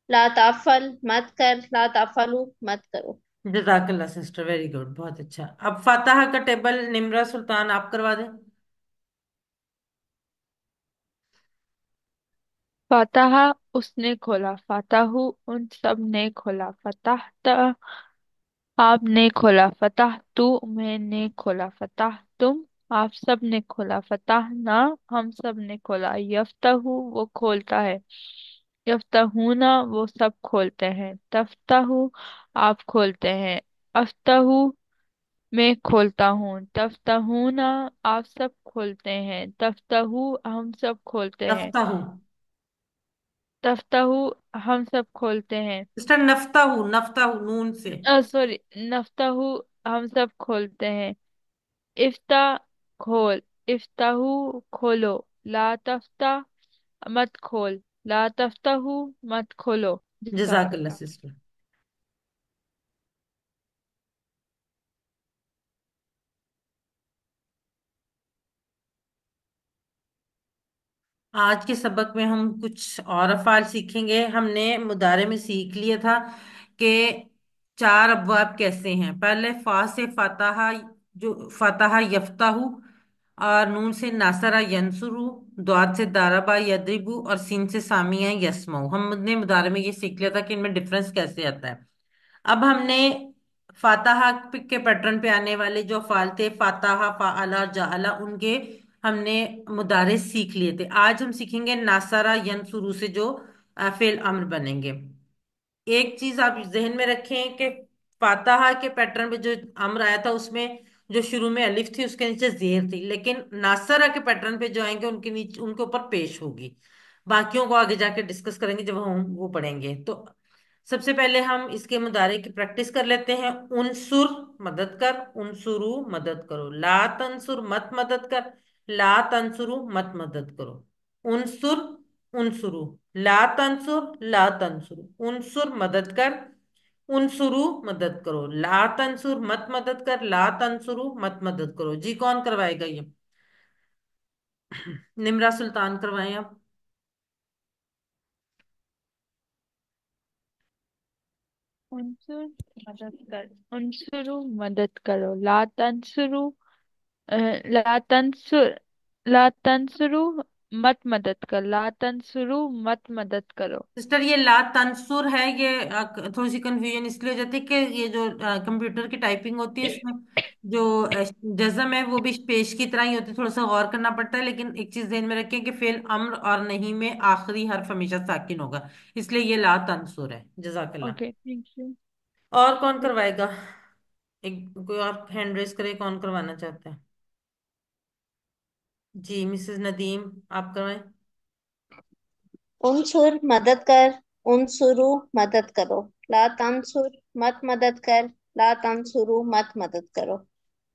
ला ताफल मत कर, ला ताफालू मत करो। जजाकल्ला सिस्टर, वेरी गुड, बहुत अच्छा। अब फातहा का टेबल निम्रा सुल्तान आप करवा दें। फतहा उसने खोला, फतहु उन सब ने खोला, फतह आपने खोला, फतह तू मैंने खोला, फतह तुम आप सब ने खोला, फतह ना हम सब ने खोला, यफ्तहु वो खोलता है, यफ्तहूना वो सब खोलते हैं, तफ्तहु आप खोलते हैं, अफ्तहु मैं खोलता हूँ, तफ्तहूना आप सब खोलते हैं, तफ्तहु हम सब खोलते हैं, नफ्ता हूँ। तफ्तहु हम सब खोलते हैं, सिस्टर नफ्ता हूँ नून से। सॉरी, नफ्तहु हम सब खोलते हैं, इफ्ता खोल, इफ्ताहु खोलो, ला तफ्ता मत खोल, ला तफ्ताहु मत खोलो। जजाकल्ला जज़ाकल्लाह। सिस्टर। आज के सबक में हम कुछ और अफ़ाल सीखेंगे। हमने मुदारे में सीख लिया था कि चार अबवाब कैसे हैं। पहले फा से फातहा, जो फातहा यफ्ताहु, और नून से नासरा यंसुरु, द्वाद से दारबा यदरिबु, और सीन से सामिया यस्मऊ। हमने मुदारे में ये सीख लिया था कि इनमें डिफरेंस कैसे आता है। अब हमने फातहा के पैटर्न पे आने वाले जो अफ़ाल थे, फातहा, फ़ाअला, जाअला, उनके हमने मुदारे सीख लिए थे। आज हम सीखेंगे नासरा यंसुरु से जो फेल अम्र बनेंगे। एक चीज आप जहन में रखें कि फातहा के पैटर्न पे जो अम्र आया था उसमें जो शुरू में अलिफ थी उसके नीचे जेर थी, लेकिन नासरा के पैटर्न पे जो आएंगे उनके नीचे उनके ऊपर पेश होगी। बाकियों को आगे जाके डिस्कस करेंगे जब हम वो पढ़ेंगे। तो सबसे पहले हम इसके मुदारे की प्रैक्टिस कर लेते हैं। उनसुर मदद कर, उनसुरु मदद करो, ला तंसुर मत मदद कर, ला तंसुरु मत मदद करो। उनसुर, उनसुरु, ला तंसुर, ला तंसुर, उनसुर मदद कर, उनसुरु मदद करो, ला तंसुर मत मदद कर, ला तंसुरु मत मदद करो। जी कौन करवाएगा ये? निमरा सुल्तान करवाएं आप। उनसुर मदद कर, उनसुरु मदद करो, ला तंसुरु ला तंसुर, ला तंसुरु मत मदद कर, ला तंसुरु मत मदद करो। सिस्टर ये ला तंसुर है, ये थोड़ी सी कंफ्यूजन इसलिए हो जाती है कि ये जो कंप्यूटर की टाइपिंग होती है इसमें जो जज्म है वो भी पेश की तरह ही होती है, थोड़ा सा गौर करना पड़ता है। लेकिन एक चीज ध्यान में रखें कि फेल अम्र और नहीं में आखिरी हर्फ हमेशा साकिन होगा, इसलिए ये ला तंसुर है। जजाकल्ला। Okay, thank you. और कौन करवाएगा? एक कोई और हैंड रेस करे, कौन करवाना चाहता है? जी मिसेस नदीम आप करवाएं। उनसुर मदद कर, उनसुरु मदद करो, ला तंसुर मत मदद कर, ला तंसुरु मत मदद करो।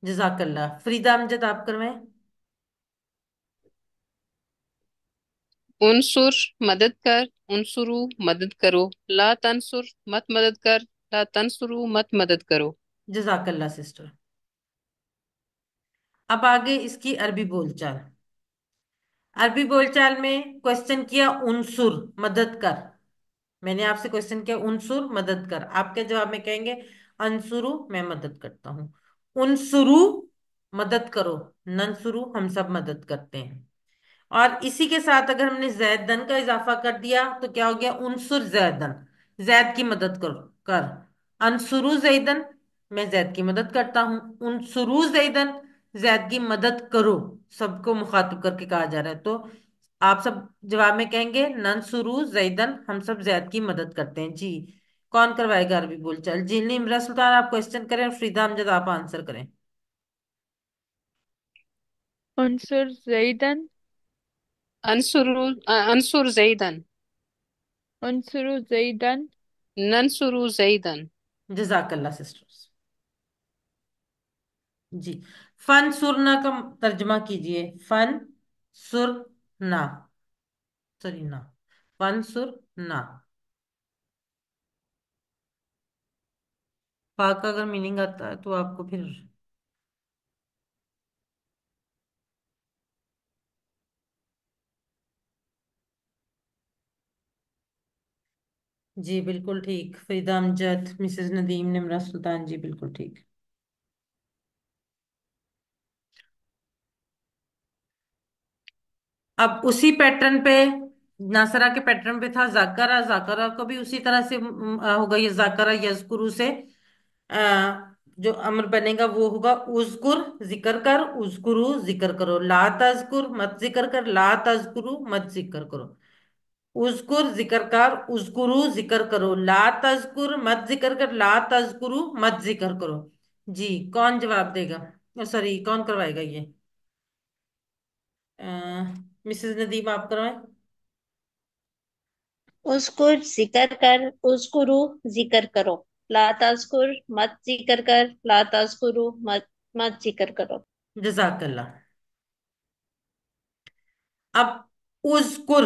जजाकल्ला। फरीदा अमजद आप करवाएं। उनसुर मदद कर, उनसुरु मदद करो, ला तंसुर मत मदद कर, ला तंसुरु मत मदद करो। जजाकल्ला सिस्टर। अब आगे इसकी अरबी बोलचाल। अरबी बोलचाल में क्वेश्चन किया उनसुर मदद कर। मैंने आपसे क्वेश्चन किया उनसुर मदद कर, आपके जवाब में कहेंगे अनसुरु मैं मदद करता हूँ, उनसुरु मदद करो, ननसुरु हम सब मदद करते हैं। और इसी के साथ अगर हमने जैदन का इजाफा कर दिया तो क्या हो गया? उनसुर जैदन, जैद की मदद कर, कर। अनसुरु जैदन मैं जैद की मदद करता हूँ, उनसुरु जैदन जैद की मदद करो। सबको मुखातिब करके कहा जा रहा है, तो आप सब जवाब में कहेंगे ननसुरु जैदन हम सब जैद की मदद करते हैं। जी कौन करवाएगा अरबी बोलचाल? जी इमरा सुल्तान आप क्वेश्चन करें और फ्रीदा अमजद आप आंसर करें। उनसुर जैदन انصروا انصر زیدن. انصروا زیدن. ننصر زیدن. جزاک اللہ سسٹرز. جی. فن سرنا کا ترجمہ کیجئے. فن سرنا. سوری نا. فن سرنا. فا کا اگر میننگ آتا ہے تو آپ کو پھر. جی بالکل ٹھیک. فریدہ امجد، مسز ندیم، نمرہ سلطان، جی بالکل ٹھیک. اب اسی پیٹرن پہ، ناصرہ کے پیٹرن پہ تھا ذاکرہ. ذاکرہ کو بھی اسی طرح سے ہوگا یہ ذاکرہ یذکرو سے. آ، جو امر بنے گا وہ ہوگا اذکر ذکر کر، اذکرو ذکر کرو، لا تذکر مت ذکر کر، لا تذکرو مت ذکر کرو. اذکر ذکر کر، اذکرو ذکر کرو، لا تذکر مت ذکر کر، لا تذکرو مت ذکر کرو. جی کون جواب دے گا؟ سوری کون کروائے گا یہ؟ مسز ندیم آپ کروائیں. اذکر ذکر کر، اذکرو ذکر کرو، لا تذکر مت ذکر کر، لا تذکرو مت ذکر کرو. جزاک اللہ. اب اذکر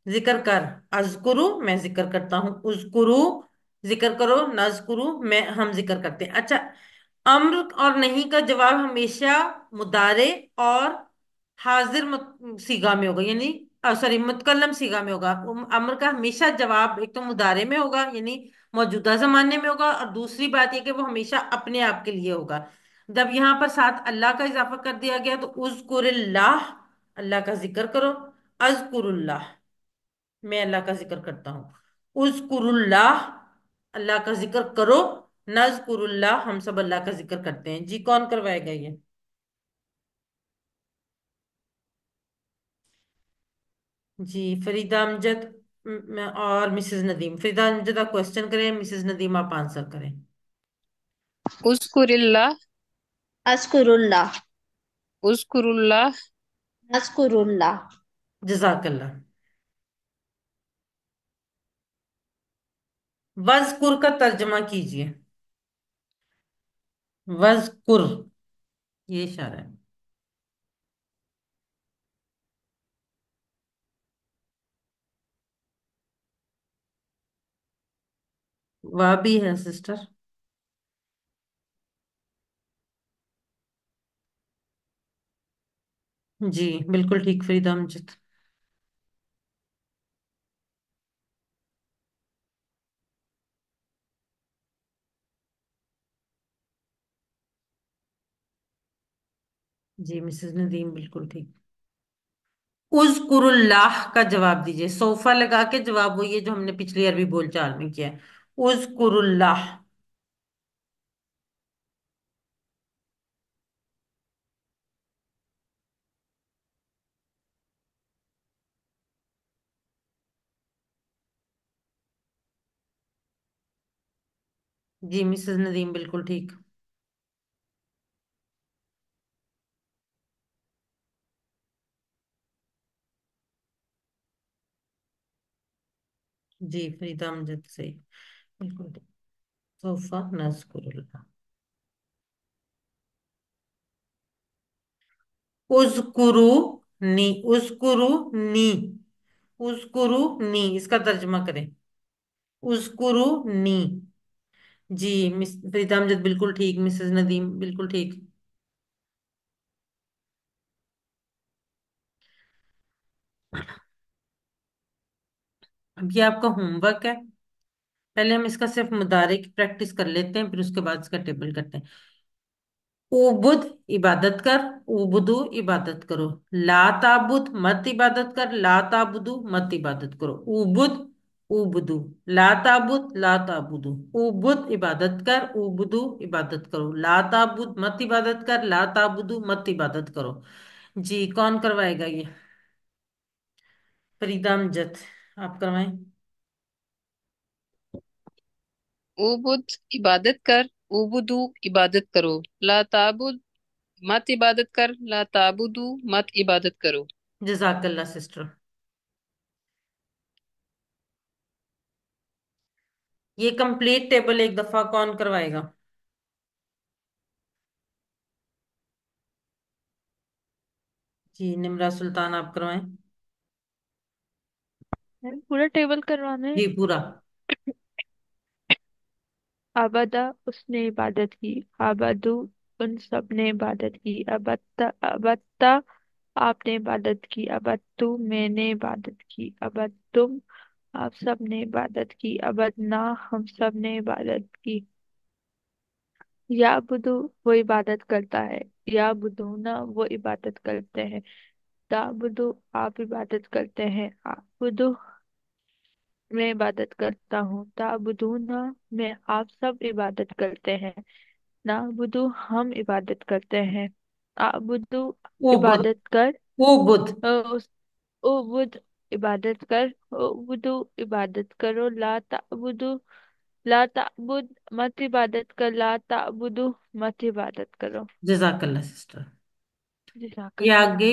ذکر کر، اذکرو میں ذکر کرتا ہوں، اذکرو ذکر کرو، نذکرو میں ہم ذکر کرتے ہیں. اچھا، امر اور نہیں کا جواب ہمیشہ مضارع اور حاضر صیغہ میں ہوگا، یعنی سوری متکلم صیغہ میں ہوگا. امر کا ہمیشہ جواب ایک تو مضارع میں ہوگا یعنی موجودہ زمانے میں ہوگا، اور دوسری بات یہ کہ وہ ہمیشہ اپنے آپ کے لیے ہوگا. جب یہاں پر ساتھ اللہ کا اضافہ کر دیا گیا تو اذکر اللہ، اللہ کا ذکر کرو. اذکر اللہ میں اللہ کا ذکر کرتا ہوں. اذکر اللہ اللہ کا ذکر کرو. نذکر اللہ ہم سب اللہ کا ذکر کرتے ہیں. جی کون کروائے گا یہ؟ جی فریدہ امجد اور مسز ندیم. فریدہ امجد آپ کوشچن کریں، مسز ندیم آپ آنسر کریں. اذکر اللہ. اذکر اللہ. اذکر اللہ. اذکر اللہ. جزاک اللہ. وذکر کا ترجمہ کیجئے. وذکر یہ اشارہ ہے. واہ بھی ہے سسٹر. جی بالکل ٹھیک فریدہ امجد. جی مسز ندیم بالکل ٹھیک. اذکر اللہ کا جواب دیجئے. صوفہ لگا کے جواب وہی ہے جو ہم نے پچھلی عربی بول چال میں کیا ہے. اذکر اللہ. جی مسز ندیم بالکل ٹھیک. جی فریدہ امجد صحیح بالکل ٹھیک. صوفہ نذکر اللہ. اذکرو نی. اذکرو نی. اذکرو نی اس کا ترجمہ کریں. اذکرو نی. جی فریدہ امجد بالکل ٹھیک. مسز ندیم بالکل ٹھیک. اب یہ آپ کا ہوم ورک ہے. پہلے ہم اس کا صرف مضارع کی پریکٹس کر لیتے ہیں، پھر اس کے بعد اس کا ٹیبل کرتے ہیں. اوبد عبادت کر، اوبدو عبادت کرو. لا تعبد مت عبادت کر، لا تعبدو مت عبادت کرو. اوبد اوبدو. لا تعبد لا تعبدو. اوبد عبادت کر، اوبدو عبادت کرو. لا تعبد مت عبادت کر، لا تعبدو مت عبادت کرو. جی کون کروائے گا یہ؟ فریدہ امجد آپ کروائیں. اعبد عبادت کر، اعبدو عبادت کرو. لا تعبد مت عبادت کر، لا تعبدو مت عبادت کرو. جزاک اللہ سسٹر. ये कंप्लीट टेबल एक दफा कौन करवाएगा? जी निम्रा सुल्तान आप करवाएं। पूरा टेबल करवाना है। जी पूरा। आबदा, उसने इबादत की। आबदू, उन सब ने इबादत की। अबत्ता, अबत्ता, आपने इबादत की। अबत्तु, मैंने इबादत की। अबत्तुम, आप सब ने इबादत की। अबदना, हम सब ने इबादत की। याबुदु, वो इबादत करता है। याबुदूना, वो इबादत करते हैं। ताबुदु, आप इबादत करते हैं। आबुदु, मैं इबादत करता हूँ। ताबुदूना, मैं, आप सब इबादत करते हैं। नाबुदु, हम इबादत करते हैं। आबुदु, उबुद। इबादत कर। उबुद। उस, उबुद, इबादत कर। उबुदु, इबादत करो। ला ताबुदु, ला ताबुद, मत इबादत कर। ला ताबुदु, मत इबादत करो। जजाकल्ला सिस्टर। ये जज़ाकल्लाह। आगे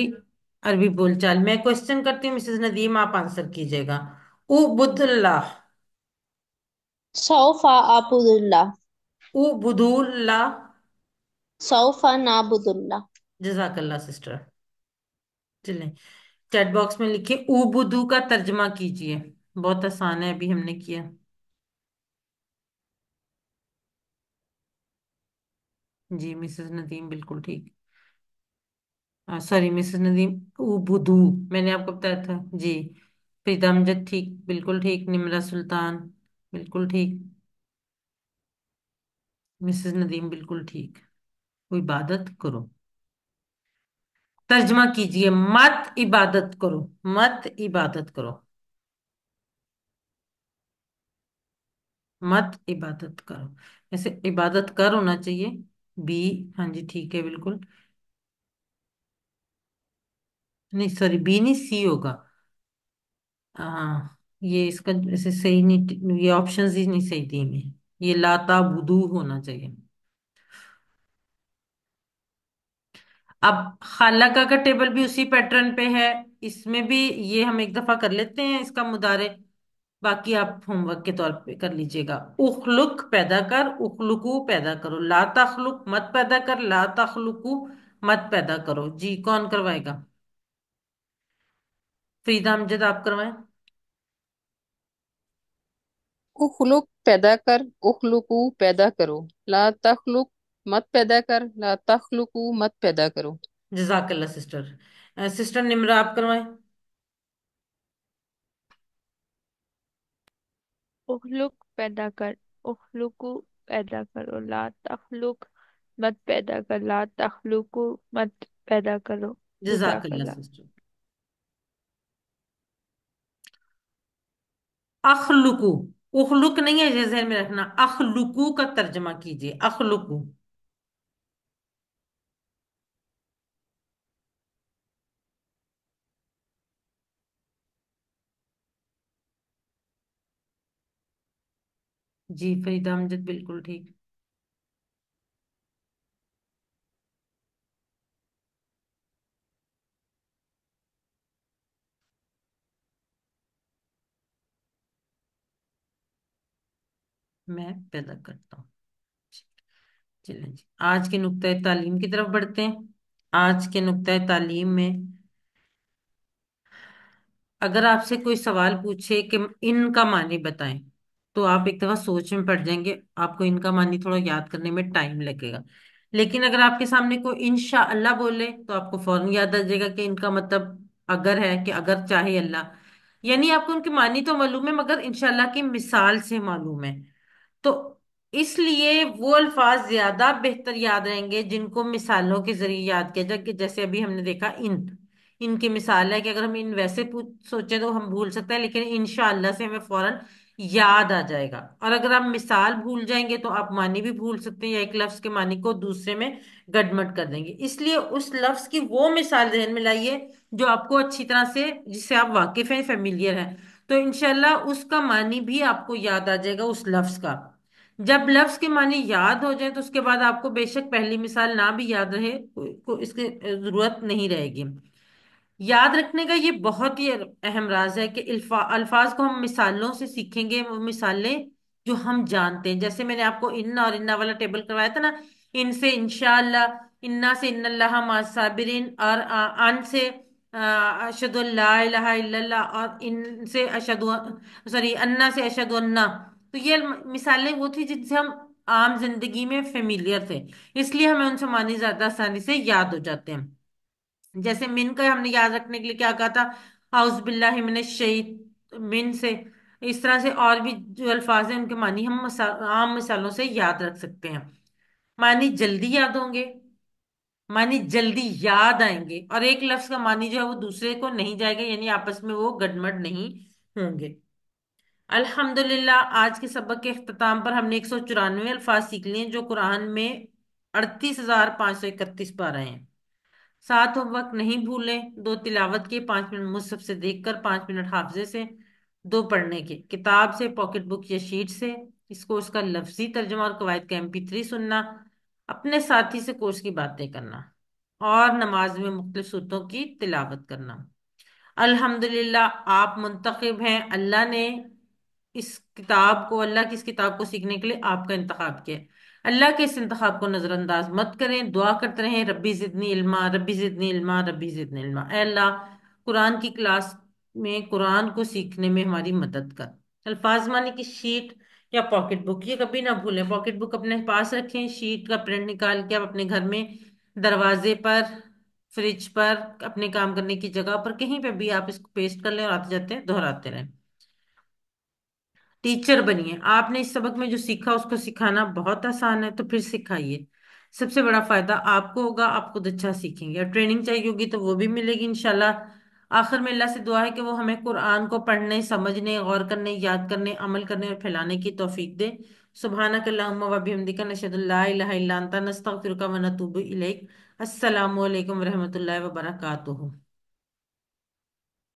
अरबी बोलचाल। मैं क्वेश्चन करती हूँ मिसेस नदीम, आप आंसर कीजिएगा। उबुदुल्लाह। सौफा आबुदुल्लाह। उबुदुल्लाह। सौफा नाबुदुल्लाह। जजाकल्ला सिस्टर। चलें, चैट बॉक्स में लिखिए उबुदू का तर्जमा कीजिए। बहुत आसान है, अभी हमने किया। जी मिसेस नदीम बिल्कुल ठीक। सॉरी मिसेस नदीम, उबुदू मैंने आपको बताया था जी। प्रीतम अमजद ठीक, बिल्कुल ठीक। निमरा सुल्तान बिल्कुल ठीक। मिसेस नदीम बिल्कुल ठीक। कोई इबादत करो, तर्जमा कीजिए। मत इबादत करो, मत इबादत करो, मत इबादत करो। ऐसे इबादत कर होना चाहिए। बी, हाँ जी ठीक है बिल्कुल। नहीं सॉरी, बी नहीं, सी होगा। हाँ, ये इसका ऐसे सही नहीं, ये ऑप्शंस ही नहीं सही दी में। ये लाता बुदू होना चाहिए। अब खालाका का टेबल भी उसी पैटर्न पे है। इसमें भी ये हम एक दफा कर लेते हैं इसका मुदारे। बाकी आप होमवर्क के तौर पे कर लीजिएगा। उखलुक पैदा कर, उखलुकू पैदा करो। ला तखलुक मत पैदा कर, ला तखलुकू मत पैदा करो। जी कौन करवाएगा? फरीदा अमजद आप करवाएं। उखलुक पैदा कर, उखलुकू पैदा करो। ला तखलुक मत पैदा कर, ला तखलुकू मत पैदा करो। जजाकल्ला सिस्टर। सिस्टर निम्रा आप करवाएं। उखलुक पैदा कर। उखलुकु, पैदा करो। ला तखलुक, मत पैदा कर। ला तखलुकु, मत पैदा करो। जजाकल्ला जज़ाकल्लाह। सिस्टर। अखलुकू, उखलुक नहीं है, ये ज़हन में रखना। अखलुकू का तर्जमा कीजिए, अखलुकू। जी फरीदा अमजद बिल्कुल ठीक। मैं पैदा करता हूँ। चलें जी, आज के नुक्ता तालीम की तरफ बढ़ते हैं। आज के नुक्ता तालीम में अगर आपसे कोई सवाल पूछे कि इनका मानी बताएं, तो आप एक दफा सोच में पड़ जाएंगे। आपको इनका मानी थोड़ा याद करने में टाइम लगेगा। लेकिन अगर आपके सामने कोई इंशा अल्लाह बोले तो आपको फौरन याद आ जाएगा कि इनका मतलब अगर है कि अगर चाहे अल्लाह। यानी आपको उनकी मानी तो मालूम है, मगर इंशाअल्लाह की मिसाल से मालूम है। तो इसलिए वो अल्फाज ज्यादा बेहतर याद रहेंगे जिनको मिसालों के जरिए याद किया जाए। कि जैसे अभी हमने देखा इनकी मिसाल है कि अगर हम इन वैसे सोचे तो हम भूल सकते हैं, लेकिन इंशाअल्लाह से हमें फौरन याद आ जाएगा। और अगर आप मिसाल भूल जाएंगे तो आप मानी भी भूल सकते हैं, या एक लफ्ज के मानी को दूसरे में गडमड कर देंगे। इसलिए उस लफ्ज की वो मिसाल जहन में लाइए जो आपको अच्छी तरह से, जिससे आप वाकिफ हैं, फेमिलियर हैं। तो इंशाल्लाह उसका मानी भी आपको याद आ जाएगा उस लफ्ज का। जब लफ्ज के मानी याद हो जाए तो उसके बाद आपको बेशक पहली मिसाल ना भी याद रहे, को इसकी जरूरत नहीं रहेगी। याद रखने का ये बहुत ही अहम राज है कि अल्फाज को हम मिसालों से सीखेंगे। वो मिसालें جو ہم جانتے ہیں، جیسے میں نے آپ کو ان اور انا والا ٹیبل کروایا تھا نا، ان سے انشاءاللہ، انا سے ان اللہ مع الصابرین، اور ان سے اشہد ان لا الہ الا اللہ، اور ان سے اشہد، سوری انا سے اشہد انا. تو یہ مثالیں وہ تھی جن سے ہم عام زندگی میں فیملیئر تھے، اس لیے ہمیں ان سے معنی زیادہ آسانی سے یاد ہو جاتے ہیں. جیسے من کا ہم نے یاد رکھنے کے لیے کیا کہا تھا؟ اعوذ باللہ من الشیط، من سے. اس طرح سے اور بھی جو الفاظ ہیں ان کے معنی ہم عام مثالوں سے یاد رکھ سکتے ہیں. معنی جلدی یاد ہوں گے، معنی جلدی یاد آئیں گے، اور ایک لفظ کا معنی جو ہے وہ دوسرے کو نہیں جائے گا، یعنی آپس میں وہ گڈمڈ نہیں ہوں گے. الحمدللہ، آج کے سبق کے اختتام پر ہم نے 194 الفاظ سیکھ لیے ہیں جو قرآن میں 38,531 پا رہے ہیں. 7 ہوم ورک نہیں بھولیں: 2 تلاوت کے، 5 منٹ مصحف سے دیکھ کر، 5 منٹ حافظے سے، 2 پڑھنے کے، کتاب سے، پاکٹ بک یا شیٹ سے. اس کورس کا لفظی ترجمہ اور قواعد کا MP3 سننا، اپنے ساتھی سے کورس کی باتیں کرنا، اور نماز میں مختلف صورتوں کی تلاوت کرنا. الحمدللہ، آپ منتخب ہیں. اللہ نے اس کتاب کو، اللہ کی اس کتاب کو سیکھنے کے لیے آپ کا انتخاب کیا ہے. اللہ کے اس انتخاب کو نظر انداز مت کریں. دعا کرتے رہیں: ربی زدنی علما، ربی زدنی علما، ربی زدنی علما. اے اللہ، قرآن کی کلاس میں قرآن کو سیکھنے میں ہماری مدد کر. الفاظ معنی کی شیٹ یا پاکٹ بک، یہ کبھی نہ بھولیں. پاکٹ بک اپنے پاس رکھیں، شیٹ کا پرنٹ نکال کے آپ اپنے گھر میں دروازے پر، فریج پر، اپنے کام کرنے کی جگہ پر، کہیں پہ بھی آپ اس کو پیسٹ کر لیں اور آتے جاتے دہراتے رہیں. ٹیچر بنیے. آپ نے اس سبق میں جو سیکھا اس کو سکھانا بہت آسان ہے، تو پھر سکھائیے. سب سے بڑا فائدہ آپ کو ہوگا، آپ خود اچھا سیکھیں گے. اور ٹریننگ چاہیے ہوگی تو وہ بھی ملے گی انشاءاللہ. آخر میں اللہ سے دعا ہے کہ وہ ہمیں قرآن کو پڑھنے، سمجھنے، غور کرنے، یاد کرنے، عمل کرنے اور پھیلانے کی توفیق دے. سبحانک اللہم و بحمدک، نشہد ان لا الہ الا انت، نستغفرک و نتوب الیک. السلام علیکم ورحمۃ اللہ وبرکاتہ.